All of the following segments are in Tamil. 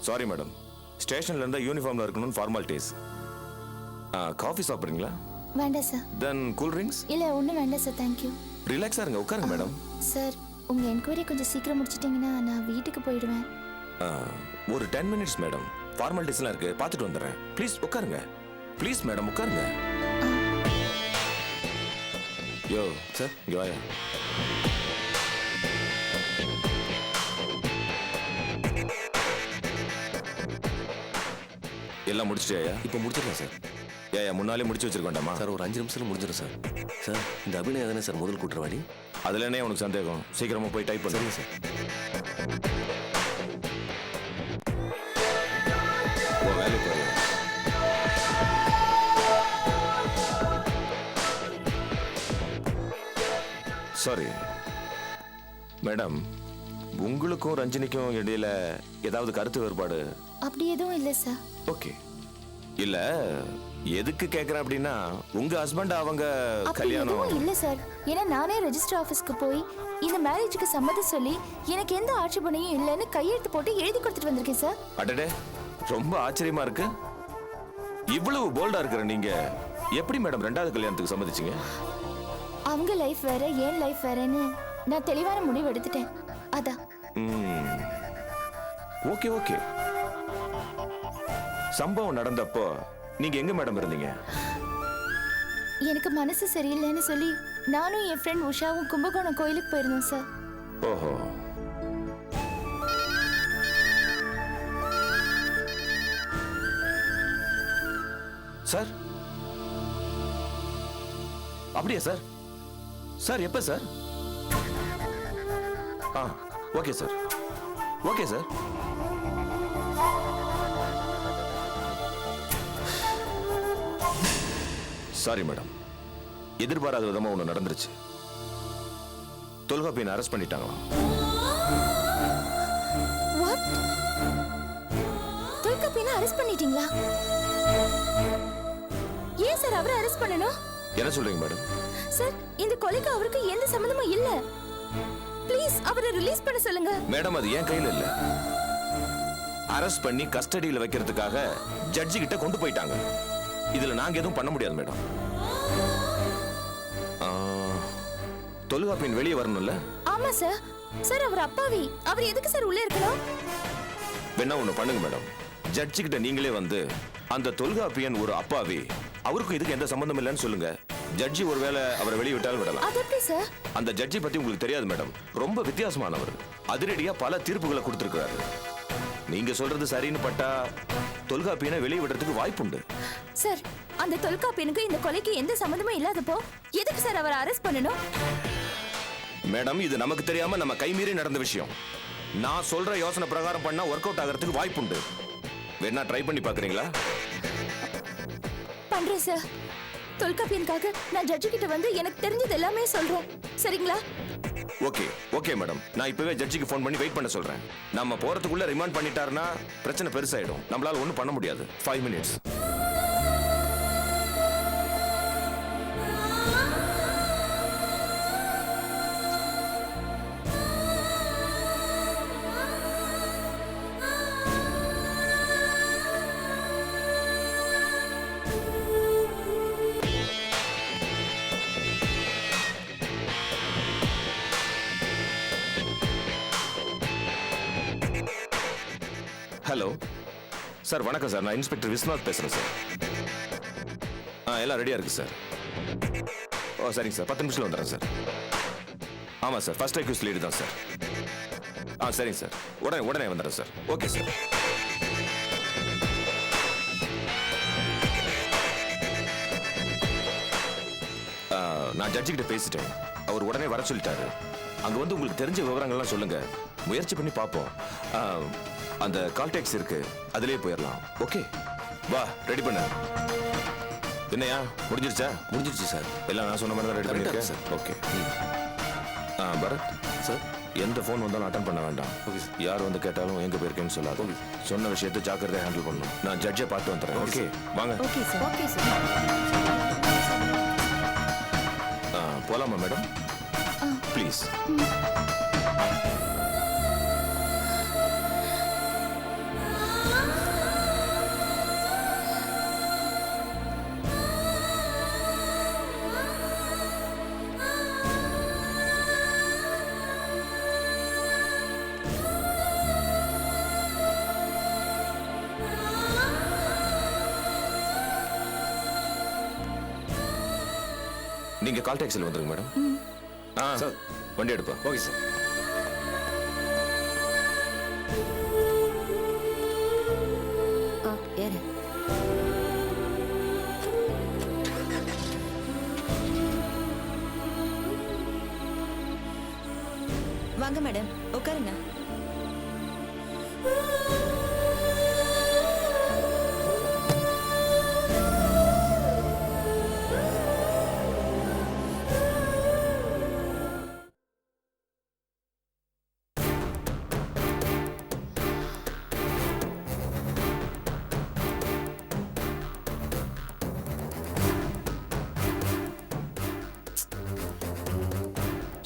சாரி மேடம், ஸ்டேஷன்ல இருந்தா யூனிஃபார்ம்ல இருக்கணும்னு ஃபார்மாலிட்டிஸ். காஃபி சாப்பிட்றீங்களா? வேண்டாம் சார். தென் கூல் ட்ரிங்க்ஸ்? இல்ல ஒன்றும் வேண்டாம் சார், தேங்க்யூ. ரிலாக்ஸா இருங்க, உட்காருங்க மேடம். சார் உங்க என்கொயரி கொஞ்சம் சீக்கிரம் முடிச்சிட்டிங்கன்னா நான் வீட்டுக்கு போயிடுவேன். ஒரு 10 மினிட்ஸ் மேடம், ஃபார்மாலிட்டிஸ்லாம் இருக்கு, பார்த்துட்டு வந்துடுறேன். ப்ளீஸ் உட்காருங்க. ப்ளீஸ் மேடம் உட்காருங்க. யோ சார், இங்கே வாயா. எல்லாம் முடிச்சிட்டியா? இப்போ முடிச்சிடலாம் சார். ஏயா முன்னாலே முடிச்சு வச்சிருக்க வேண்டாமா? சார் ஒரு 5 நிமிஷத்துல முடிஞ்சிடும் சார். சார் இந்த அபிநயா தானே சார் முதல் குற்றவாளி? அதுல என்ன உனக்கு சந்தேகம்? சீக்கிரமா போய் டைப் பண்ணுங்க சார். வேலை போய் சாரி மேடம், உங்களுக்கும் ரஞ்சினிக்கும் இடையில ஏதாவது கருத்து வேறுபாடு? அப்படி எதுவும் இல்லை சார். ஓகே. இல்ல எதுக்கு கேக்குறேன் அப்படின்னா, உங்க ஹஸ்பண்ட் அவங்க அப்படி கல்யாணம் எதுவும் இல்லை சார். ஏன்னா நானே ரெஜிஸ்டர் ஆஃபீஸ்க்கு போய் இந்த மேரேஜுக்கு சம்மதம் சொல்லி எனக்கு எந்த ஆட்சேபனையும் இல்லைன்னு கையெழுத்து போட்டு எழுதி கொடுத்துட்டு வந்திருக்கேன் சார். அடடே, ரொம்ப ஆச்சரியமா இருக்கு. இவ்வளவு போல்டா இருக்கிற நீங்க எப்படி மேடம் ரெண்டாவது கல்யாணத்துக்கு சம்மதிச்சீங்க? அவங்க லைஃப் வேற, என் லைஃப் வேறன்னு நான் தெளிவான முடிவு எடுத்துட்டேன். அதான். Okay okay. சம்பவம் நடந்தப்போ நீங்க எங்க மேடம் இருந்தீங்க? எனக்கு மனசு சரியில்லைன்னு சொல்லி நானும் என் ஃப்ரெண்ட் உஷாவும் கும்பகோணம் கோயிலுக்கு போயிருந்தோம் சார். ஓஹோ. சார் அப்படியா சார்? சார் எப்ப sir? Okay sir, okay sir. Sorry madam, எதிர்பாராத விதமா ஒண்ணு நடந்துருச்சு. தொல்காப்பியனை அரெஸ்ட் பண்ணிட்டாங்களாம். வாட்? தொல்காப்பியனை அரெஸ்ட் பண்ணிட்டீங்களா? ஏன் சார் அவரை அரெஸ்ட் பண்ணணும்? என்ன சொல்றீங்க மேடம்? சார் இந்த கொலைக்கு அவருக்கு எந்த சம்பந்தமும் இல்ல. ப்ளீஸ் அவரை ரிலீஸ் பண்ண சொல்லுங்க. மேடம் அது என் கையில இல்ல. அரெஸ்ட் பண்ணி கஸ்டடியில வைக்கிறதுக்காக ஜட்ஜி கிட்ட கொண்டு போயிட்டாங்க. இதுல நாங்க எதுவும் பண்ண முடியாது மேடம். தொல்காப்பியன் வெளியே வரணும்ல? ஆமா சார். சார் அவர் அப்பாவி, அவர் எதுக்கு சார் உள்ள இருக்கணும்? வேணா ஒண்ணு பண்ணுங்க மேடம், ஜட்ஜி கிட்ட நீங்களே வந்து அந்த தொல்காப்பியன் ஒரு அப்பாவி, அவருக்கும் இதுக்கு எந்த சம்பந்தம் இல்லைன்னு சொல்லுங்க. ஜட்ஜி ஒருவேளை அவரை வெளியே விட்டாலும் விடலாம். அது எப்படி சார்? அந்த ஜட்ஜி பத்தி உங்களுக்கு தெரியாது மேடம், ரொம்ப வித்தியாசமானவர். அதிரடியா பல தீர்ப்புகளை கொடுத்திருக்கிறாரு. நீங்க சொல்றது சரின்னு பட்டா தொல்காப்பியனை வெளியே விடுறதுக்கு வாய்ப்புண்டு. சார் அந்த தொல்காப்பியனுக்கு இந்த கொலைக்கு எந்த சம்பந்தமும் இல்லாதப்போ எதுக்கு சார் அவரை அரெஸ்ட் பண்ணணும்? மேடம் இது நமக்கு தெரியாம நம்ம கைமீறி நடந்த விஷயம். நான் சொல்ற யோசனை பிரகாரம் பண்ணா ஒர்க் அவுட் ஆகிறதுக்கு வாய்ப்புண்டு. வேணா ட்ரை பண்ணி பாக்குறீங்களா? பண்றேன் சார். தொல்காப்பியனுக்காக நான் ஜட்ஜி கிட்ட வந்து எனக்கு தெரிஞ்சது எல்லாமே சொல்றேன். சரிங்களா? ஓகே ஓகே மேடம், நான் இப்பவே ஜட்ஜிக்கு ஃபோன் பண்ணி வெயிட் பண்ண சொல்றேன். நம்ம போறதுக்குள்ள ரிமாண்ட் பண்ணிட்டாருன்னா பிரச்சனை பெருசாயிடும். நம்மளால ஒண்ணும் பண்ண முடியாது. 5 மினிட்ஸ். ஹலோ சார், வணக்கம் சார். நான் இன்ஸ்பெக்டர் விஸ்வநாத் பேசுறேன் சார். எல்லாம் ரெடியா இருக்கு சார். ஓ சரிங்க சார், 10 நிமிஷத்துல வந்துடுறேன் சார். ஆமா சார், ஃபர்ஸ்ட் அக்யூஸ் லீடு தான் சார். சரிங்க சார், உடனே வந்துடுறேன் சார். Okay sir. நான் ஜட்ஜி கிட்ட பேசிட்டேன். அவர் உடனே வர சொல்லிட்டாரு. அங்க வந்து உங்களுக்கு தெரிஞ்ச விவரங்கள்லாம் சொல்லுங்க, முயற்சி பண்ணி பார்ப்போம். அந்த கால் டாக்ஸி இருக்கு, அதிலே போயிடலாம். ஓகே வா, ரெடி பண்ண. என்னையா முடிஞ்சிருச்சா? முடிஞ்சிருச்சு சார். எல்லாம் நான் சொன்ன மாதிரி தான் ரெடி பண்ணிருக்கேன் சார். ஓகே. பரத் சார், எந்த ஃபோன் வந்தாலும் அட்டன் பண்ண வேண்டாம். Okay sir. யார் வந்து கேட்டாலும் எங்க போயிருக்கேன்னு சொல்லாது. சொன்ன விஷயத்தை ஜாக்கிரதையா ஹேண்டில் பண்ணணும். நான் ஜட்ஜை பார்த்து வந்துடுறேன். ஓகே வாங்க. Okay sir. Okay sir. போலாமா மேடம்? ப்ளீஸ். நீங்க கால் டாக்ஸில வந்துருங்க மேடம். சார். வண்டி எடுப்பா. Okay sir. ஏறு. வாங்க மேடம், உட்காருங்க.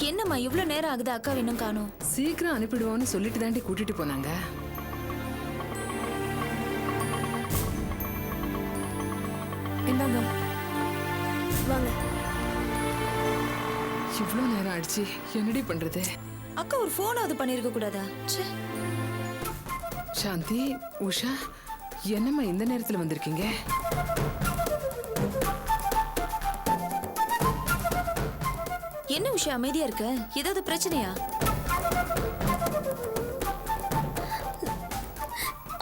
என்னம்மா இவ்ளோ நேரம் ஆகுது, அக்கா இன்னும் காணோம்? சீக்கிரம் அனுப்பிடுவோம்னு சொல்லிட்டு தாண்டி கூட்டிட்டு போனாங்க. இந்தாங்க வாங்க. இவ்ளோ நேரம் ஆயிடுச்சு, என்னடி பண்றது? அக்கா ஒரு போனாவது பண்ணிருக்க கூடாதா? ச்சே. சாந்தி, உஷா, என்னம்மா இந்த நேரத்துல வந்திருக்கீங்க? என்ன உஷா அமைதியா இருக்க? ஏதாவது பிரச்சனையா?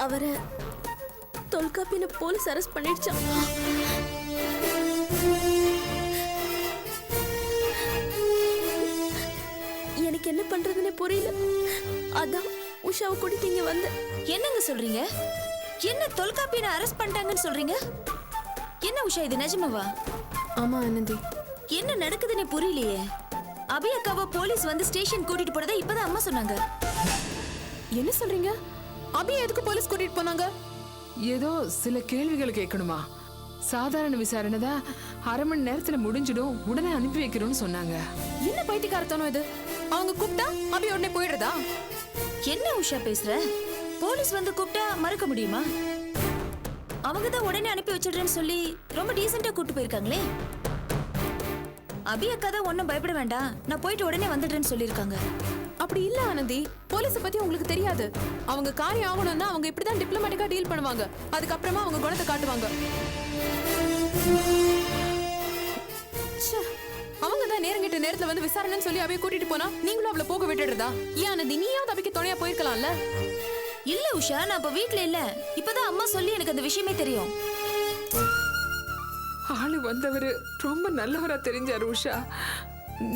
அவரை தொல்காப்பியில போலீஸ் அரெஸ்ட் பண்ணிடுச்சான். எனக்கு என்ன பண்றதுன்னே புரியல. அதான் உஷாவை கூட்டிட்டு இங்க வந்தேன். என்னங்க சொல்றீங்க? என்ன தொல்காப்பியனை அரெஸ்ட் பண்ணிட்டாங்கன்னு சொல்றீங்க? என்ன உஷா இது நிஜமாவா? ஆமா ஆனந்தி. என்ன நடக்குதுன்னே புரியலையே. அபி அக்காவை போலீஸ் வந்து ஸ்டேஷன் கூட்டிட்டு போறதை இப்பதான் அம்மா சொன்னாங்க. என்ன சொல்றீங்க? அபியை எதுக்கு போலீஸ் கூட்டிட்டு போனாங்க? ஏதோ சில கேள்விகள் கேட்கணுமா? சாதாரண விசாரணை தான், 1/2 மணி நேரத்துல முடிஞ்சிடும், உடனே அனுப்பி வைக்கிறோம்னு சொன்னாங்க. என்ன பைத்தியக்காரத்தனம் இது? அவங்க கூப்பிட்டா அபி உடனே போயிடுறதா? என்ன உஷா பேசுற? போலீஸ் வந்து கூப்பிட்டா மறக்க முடியுமா? அவங்க தான் உடனே அனுப்பி வச்சிடுறேன்னு சொல்லி ரொம்ப டீசெண்டா கூட்டு போயிருக்காங்களே. அபி அக்கா தான் ஒன்னும் பயப்பட வேண்டாம், நான் போயிட்டு உடனே வந்துடுறேன்னு சொல்லியிருக்காங்க. அப்படி இல்ல ஆனந்தி, போலீஸ பத்தி உங்களுக்கு தெரியாது. அவங்க காரியம் ஆகணும்னா அவங்க இப்படிதான் டிப்ளமேட்டிக்கா டீல் பண்ணுவாங்க. அதுக்கப்புறமா அவங்க குணத்தை காட்டுவாங்க. அவங்க தான் நேரங்கிட்ட நேரத்துல வந்து விசாரணைன்னு சொல்லி அவைய கூட்டிட்டு போனா நீங்களும் அவளை போக விட்டுடுறதா? ஏன் ஆனந்தி, நீயாவது அவைக்கு துணையா போயிருக்கலாம்ல? இல்ல உஷா, நான் இப்ப வீட்ல இல்ல. இப்பதான் அம்மா சொல்லி எனக்கு அந்த விஷயமே தெரியும். ஆளு வந்தவரு ரொம்ப நல்லவரா தெரிஞ்சாரு. உஷா,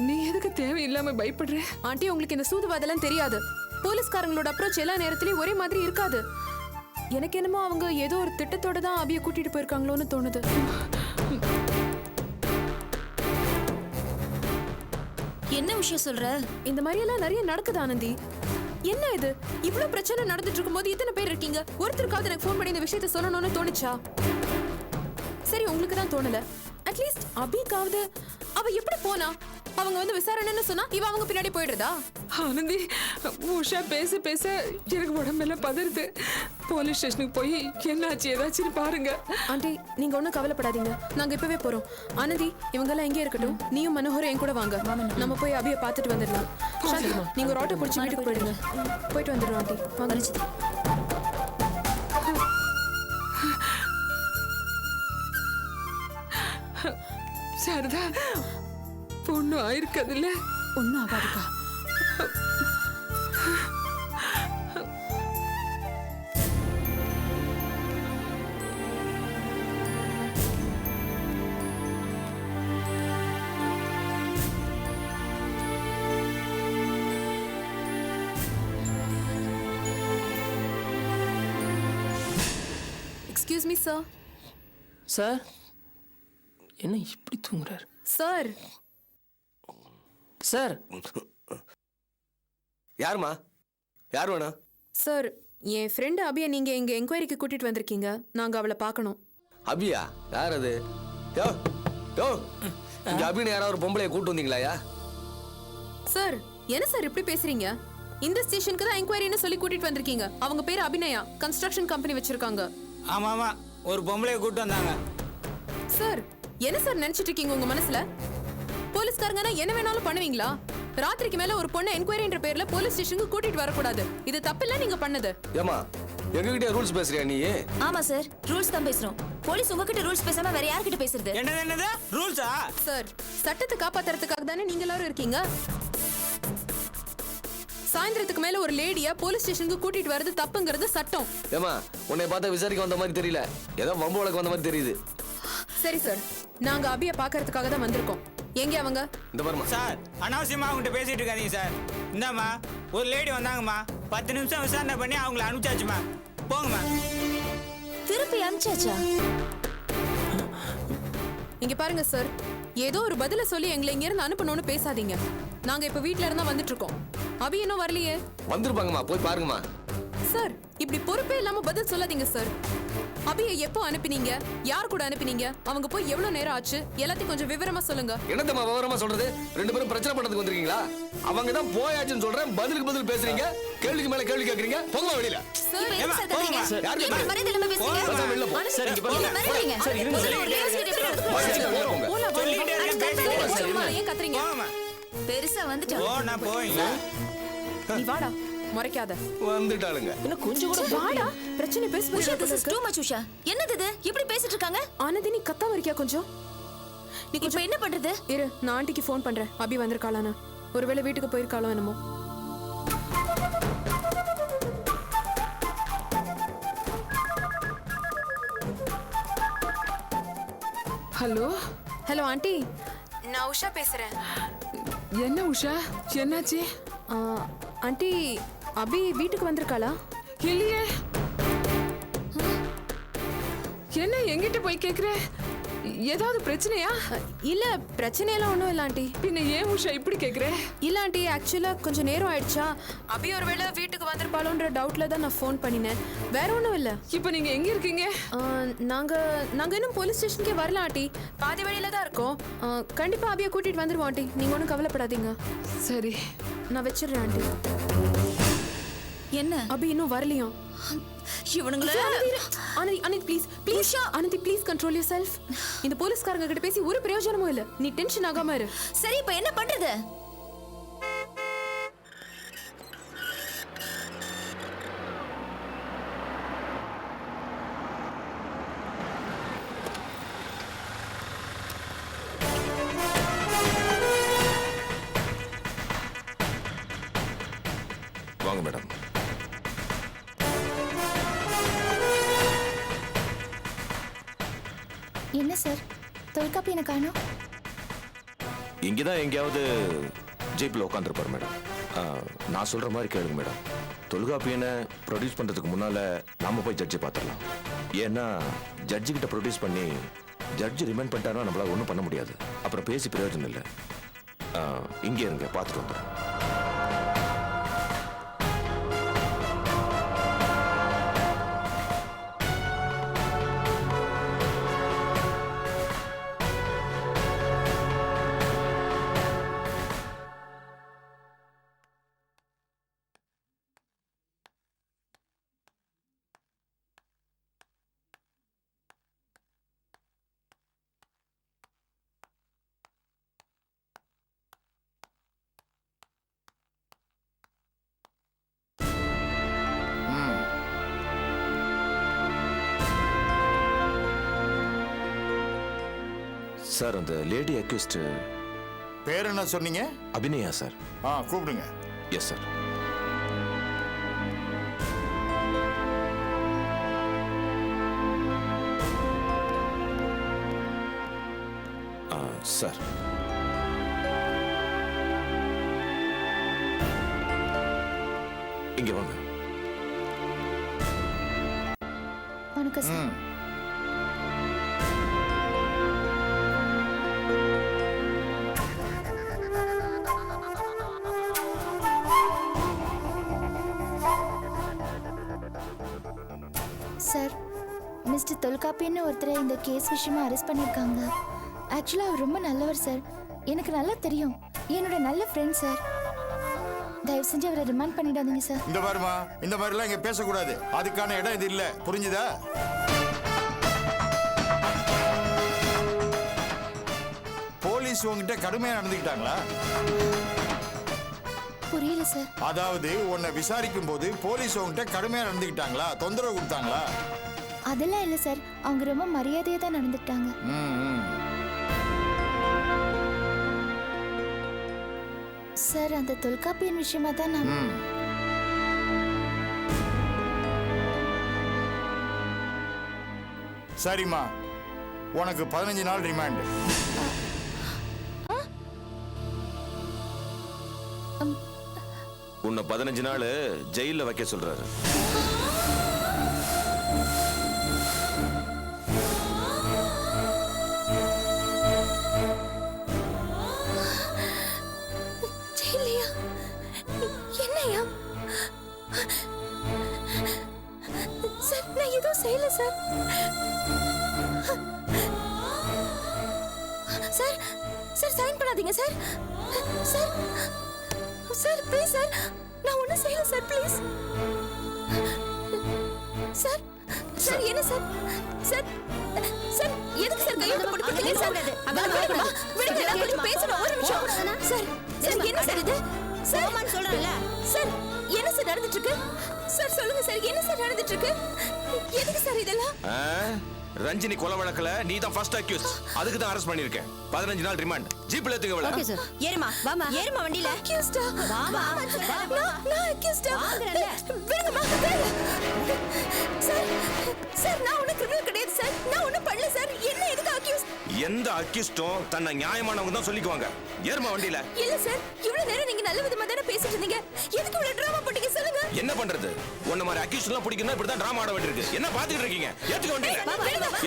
நீ எதுக்கு தேவையில்லாம பயப்படுற? ஆண்டி, உங்களுக்கு இந்த சூதுவாதெல்லாம் தெரியாது. போலீஸ்காரங்களோட அப்ரோச் எல்லா நேரத்திலயும் ஒரே மாதிரி இருக்காது. எனக்கு என்னமோ அவங்க ஏதோ ஒரு திட்டத்தோட தான் அபிய கூட்டிட்டு போயிருக்காங்களோன்னு தோணுது. என்ன விஷயம் சொல்ற? இந்த மாதிரி எல்லாம் நிறைய நடக்குது ஆனந்தி. என்ன இது, இவ்ளோ பிரச்சனை நடந்துட்டு இருக்கும்போது இத்தனை பேர் இருக்கீங்க, ஒருத்தருக்காவது எனக்கு ஃபோன் பண்ணி இந்த விஷயத்தை சொல்லணும்னு தோணுச்சா? சரி, உங்களுக்கு தான் தோணல. அட்லீஸ்ட் அபிக்காவது அவ எப்படி போனா? அவங்க வந்து விசாரணைன்னு சொன்னா இவ அவங்க பின்னாடி போயிடுறதா? ஆனந்தி, உஷா பேச பேச எனக்கு உடம்பெல்லாம் பதறுது. போலீஸ் ஸ்டேஷனுக்கு போய் என்னாச்சு ஏதாச்சும் பாருங்க. ஆண்டி, நீங்க ஒண்ணும் கவலைப்படாதீங்க, நாங்க இப்பவே போறோம். ஆனந்தி, இவங்க எல்லாம் எங்கே இருக்கட்டும், நீயும் மனோகரும் என் கூட வாங்க. நம்ம போய் அபியை பார்த்துட்டு வந்துடலாம். சாந்தி, நீங்க ஒரு ஆட்டோ பிடிச்சி வீட்டுக்கு போயிடுங்க. போயிட்டு வந்துடுறோம் ஆண்டி. வாங்க. சாரதா, பொண்ணு ஆயிருக்காதுல்ல? ஒன்னும் ஆகாதுக்கா. Excuse me sir. சார், என்ன இப்படி தூங்குறாரு? சார். சார், யாருமா? யார் வேணும்? சார், என் ஃப்ரெண்ட் அபியை நீங்க இங்க என்கொயரிக்கு கூட்டிட்டு வந்திருக்கீங்க. நாங்க அவளை பார்க்கணும். அபியா? யார் அது? யோ யோ, இங்க அபின்னு யாராவது ஒரு பொம்பளைய கூட்டு வந்தீங்களாயா? சார், என்ன சார் இப்படி பேசுறீங்க? இந்த ஸ்டேஷனுக்கு தான் என்கொயரின்னு சொல்லி கூட்டிட்டு வந்திருக்கீங்க. அவங்க பேர் அபிநயா, கன்ஸ்ட்ரக்ஷன் கம்பெனி வச்சிருக்காங்க. ஆமா ஆமா, ஒரு பொம்பளைய கூட்டு வந்தாங்க. சார், என்ன சார் நினைச்சிட்டு இருக்கீங்க உங்க மனசுல? போலீஸ்காரங்கன்னா என்ன வேணாலும் பண்ணுவீங்களா? ராத்திரிக்கு மேல ஒரு பொண்ணை என்கொயரின்ற பேர்ல போலீஸ் ஸ்டேஷனுக்கு கூட்டிட்டு வரக்கூடாது. இது தப்பில்ல நீங்க பண்ணது. ஏமா, எங்ககிட்ட ரூல்ஸ் பேசுறியா நீ? ஆமா சார், ரூல்ஸ் தான் பேசுறோம். போலீஸ் உங்ககிட்ட ரூல்ஸ் பேசாம வேற யார்கிட்ட பேசுறது? என்னது ரூல்ஸா? சார், சட்டத்தை காப்பாத்துறதுக்காக தானே நீங்க எல்லாரும் இருக்கீங்க. சாயந்தரத்துக்கு மேல ஒரு லேடிய போலீஸ் ஸ்டேஷனுக்கு கூட்டிட்டு வரது தப்புங்கிறது சட்டம். ஏமா உன்னை பார்த்தா விசாரிக்க வந்த மாதிரி தெரியல, ஏதோ வம்பு வழக்கு வந்த மாதிரி தெரியுது. சரி சார், நாங்க அபிய பாக்குறதுக்காக தான் வந்திருக்கோம். எங்க அவங்க? இந்த பாருமா சார், அனாவசியமா அவங்ககிட்ட பேசிட்டு இருக்காதீங்க சார். இந்தாம்மா, ஒரு லேடி வந்தாங்கம்மா, 10 நிமிஷம் விசாரணை பண்ணி அவங்கள அனுப்பிச்சாச்சுமா. போங்கம்மா. திருப்பி அனுப்பிச்சாச்சா? இங்க பாருங்க சார், ஏதோ ஒரு பதில சொல்லி எங்களை இங்க இருந்து அனுப்பணும்னு பேசாதீங்க. நாங்க இப்ப வீட்ல இருந்தா வந்துட்டு இருக்கோம். அபி இன்னும் வரலையே. வந்துருப்பாங்கம்மா, போய் பாருங்கம்மா. சார், இப்படி பொறுப்பே இல்லாம பதில் சொல்லாதீங்க சார். அபியை எப்போ அனுப்பினீங்க? யார் கூட அனுப்பினீங்க? அவங்க போய் எவ்வளவு நேரம் ஆச்சு? எல்லாத்தையும் கொஞ்சம் விவரமா சொல்லுங்க. என்னத்தம்மா விவரமா சொல்றது? 2 பேரும் பிரச்சனை பண்றதுக்கு வந்திருக்கீங்களா? அவங்க தான் போயாச்சுன்னு சொல்றேன், பதிலுக்கு பதில் பேசுறீங்க, கேள்விக்கு மேல கேள்வி கேக்குறீங்க. போங்க வெளியில. சார், இப்ப எதுக்கு சார் கத்துறீங்க? யாருக்கு எப்படி மரியாதை இல்லாம பேசுறீங்க? பேசாம வெளில போ. சார், இங்க பாருங்க. என்ன மிரட்டுறீங்க? முதல்ல ஒரு லேடிஸ் கிட்ட எப்படி நடந்துக்கணும்? போங்க. போலாம், சொல்லிட்டே இருக்கேன், பேசிட்டே இருக்கேன். போலாமா? ஏன் கத்துறீங்க? போங்கம்மா. பெருசா வந்துட்டாங்க. ஓ, நான் போவீங்களா? நீ வாடா, முறைக்காத. வந்துட்டாளுங்க. வாடா, பிரச்சனை உஷா, this is பேச. too much, Usha. என்னது இது? இப்படி பேசிட்டு இருக்காங்க? ஆனந்தி, நீ கத்தாம இருக்கியா கொஞ்சம்? நீ இப்ப கொஞ்சம் என்ன பண்றது? இரு, நான் ஆண்டிக்கு ஃபோன் பண்றேன். அபி வந்திருக்காளான்னு. ஒருவேளை வீட்டுக்கு போயிருக்காளோ என்னமோ. ஹலோ, ஹலோ ஆண்டி, நான் உஷா பேசுறேன். என்ன உஷா, என்னாச்சு? ஆ, ஆண்டி, அபி வீட்டுக்கு வந்திருக்காளா? இல்லையே. என்ன எங்கிட்ட போய் கேக்குற? ஏதாவது பிரச்சனையா? இல்ல, பிரச்சனையெல்லாம் ஒன்றும் இல்லை ஆண்டி. பின்ன ஏன் உஷா இப்படி கேக்குற? இல்ல ஆண்டி, ஆக்சுவலா கொஞ்சம் நேரம் ஆயிடுச்சா, அபி ஒருவேளை வீட்டுக்கு வந்திருப்பாளோன்ற டவுட்ல தான் நான் ஃபோன் பண்ணினேன். வேற ஒன்றும் இல்லை. இப்ப நீங்க எங்க இருக்கீங்க? நாங்க நாங்க இன்னும் போலீஸ் ஸ்டேஷனுக்கே வரல ஆண்டி. பாதி வழியில தான் இருக்கோம். கண்டிப்பா அபியை கூட்டிட்டு வந்துருவோம் ஆண்டி. நீங்க ஒன்றும் கவலைப்படாதீங்க. சரி, நான் வச்சிடுறேன் ஆண்டி. என்ன? அபி இன்னும் வரலையாம். இவனுங்கள Anandhi, Anandhi please please Anandhi please control your self போலீஸ்காரங்க கிட்ட பேசி ஒரு பிரயோஜனமும் இல்ல. நீ டென்ஷன் ஆகாம இரு. சரி, இப்ப என்ன பண்றது? வாங்க மேடம். என்ன சார், தொல்காப்பி எனக்கு காணோம். இங்கதான் எங்கேயாவது ஜீப்ல உட்காந்துருப்பாரு மேடம். நான் சொல்ற மாதிரி கேளுங்க மேடம். தொல்காப்பியனை ப்ரொடியூஸ் பண்றதுக்கு முன்னால நாம போய் ஜட்ஜை பார்த்துடலாம். ஏன்னா ஜட்ஜு கிட்ட ப்ரொடியூஸ் பண்ணி ஜட்ஜு ரிமைண்ட் பண்ணிட்டாருன்னா நம்மளால ஒன்றும் பண்ண முடியாது. அப்புறம் பேசி பிரயோஜனம் இல்லை. இங்கே இருங்க, பார்த்துட்டு வந்துடும். சார், அந்த லேடி அக்யூஸ்ட் பேர் என்ன சொன்னீங்க? அபிநயா சார். கூப்பிடுங்க. Yes sir. சார், இங்க வாங்க. வணக்கம் சார். சார், மிஸ்டர் தொல்காப்பின்னு ஒருத்தரை இந்த கேஸ் விஷயமா அரெஸ்ட் பண்ணியிருக்காங்க. ஆக்சுவலாக அவர் ரொம்ப நல்லவர் சார். எனக்கு நல்லா தெரியும். என்னோட நல்ல ஃப்ரெண்ட் சார். தயவு செஞ்சு அவரை ரிமாண்ட் பண்ணிடாதீங்க சார். இந்த பாருமா, இந்த மாதிரிலாம் இங்க பேசக்கூடாது. அதுக்கான இடம் இது இல்ல, புரிஞ்சுதா? போலீஸ் உங்ககிட்ட கடுமையா நடந்துக்கிட்டாங்களா? புரியல சார். அதாவது உன்னை விசாரிக்கும் போது போலீஸ் உங்ககிட்ட கடுமையா நடந்துக்கிட்டாங்களா? தொந்தரவு கொடுத்தாங்களா? அதெல்லாம் இல்லை சார், அவங்க ரொம்ப மரியாதையாக தான் நடந்துட்டாங்க. சார், அந்த தொல்காப்பியன் விஷயமா தான் நான் சரிம்மா, உனக்கு 15 நாள் ரிமாண்ட். உன்னை 15 நாள் ஜெயில வைக்க சொல்றாரு. இல்லையா? என்னையா சார்? நான் எதுவும் செய்யல சார். சார் சார் சைன் பண்ணாதீங்க sir. Sir sir please sir, நான் ஒன்றும் செய்யல சார், ப்ளீஸ் சார். சார் என்ன சார்? சார் சார் எதுக்கு சார் கையெழுத்து போட்டு கொடுத்தீங்க சார்? விடுங்க, விடுங்க, நான் கொஞ்சம் பேசணும், ஒரு நிமிஷம். சார் சார் என்ன சார் இது? சார் சொல்றேன்ல சார், என்ன சார் நடந்துட்டு இருக்கு? சார் சொல்லுங்க சார், என்ன சார் நடந்துட்டு இருக்கு? எதுக்கு சார் இதெல்லாம்? ரஞ்சினி கொலை வழக்குல நீ தான் ஃபர்ஸ்ட் அக்யூஸ். அதுக்கு தான் அரெஸ்ட் பண்ணிருக்கேன். 15 நாள் ரிமாண்ட். ஜீப்ல ஏத்துங்க அவளை. Okay sir. ஏறுமா, வாமா. ஏறுமா வண்டியில. அக்யூஸ்டா? வாமா. நான் அக்யூஸ்டா? வாங்குறேன்ல. விடுங்கம்மா. சார் சார், நான் ஒன்றும் கிரிமினல் கிடையாது சார். நான் ஒன்றும் பண்ணல சார். என்ன எதுக்கு அக்யூஸ்? எந்த அக்யூஸ்டும் தன்னை நியாயமானவங்க தான் சொல்லிக்குவாங்க. ஏறுமா வண்டியில. இல்ல சார், இவ்வளவு நேரம் நீங்க நல்ல விதமா தானே பேசிட்டு இருந்தீங்க. எதுக்கு இவ்வளவு டிராமா போட்டீங்க சொல்லுங்க? என்ன பண்றது? உன்ன மாதிரி அக்யூஸ்ட் எல்லாம் பிடிக்கணும், இப்படி தான் டிராமா ஆட வேண்டியிருக்கு. என்ன பாத்துக்கிட்டு இருக்கீங்க? ஏத்துக்க வண்டியில.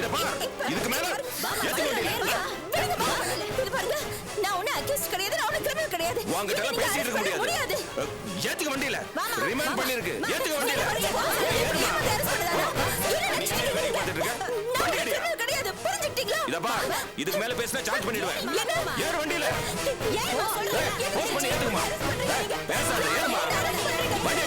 இத பாரு, இதுக்கு மேல ஏத்துக்க வண்டியில. விடுங்கம்மா. இது பாருங்க, நான் ஒன்றும் அக்யூஸ் கிடையாது, நான் ஒன்றும் கிரிமினல் கிடையாது. உங்ககிட்ட எல்லாம் பேசிட்டு இருக்க முடியாது. ஏத்துக்க வண்டியில. ரிமாண்ட் பண்ணிருக்கு. ஏத்துக்க வண்டியில. ஏறுமா. கிடையாது, புரிஞ்சுக்கிட்டீங்களா? இத பாரு, இதுக்கு மேல பேசினா சார்ஜ் பண்ணிடுவேன். ஏறு வண்டியில. போஸ்ட் பண்ணி ஏத்துக்குமா. பேசாத, ஏறுமா. வண்டி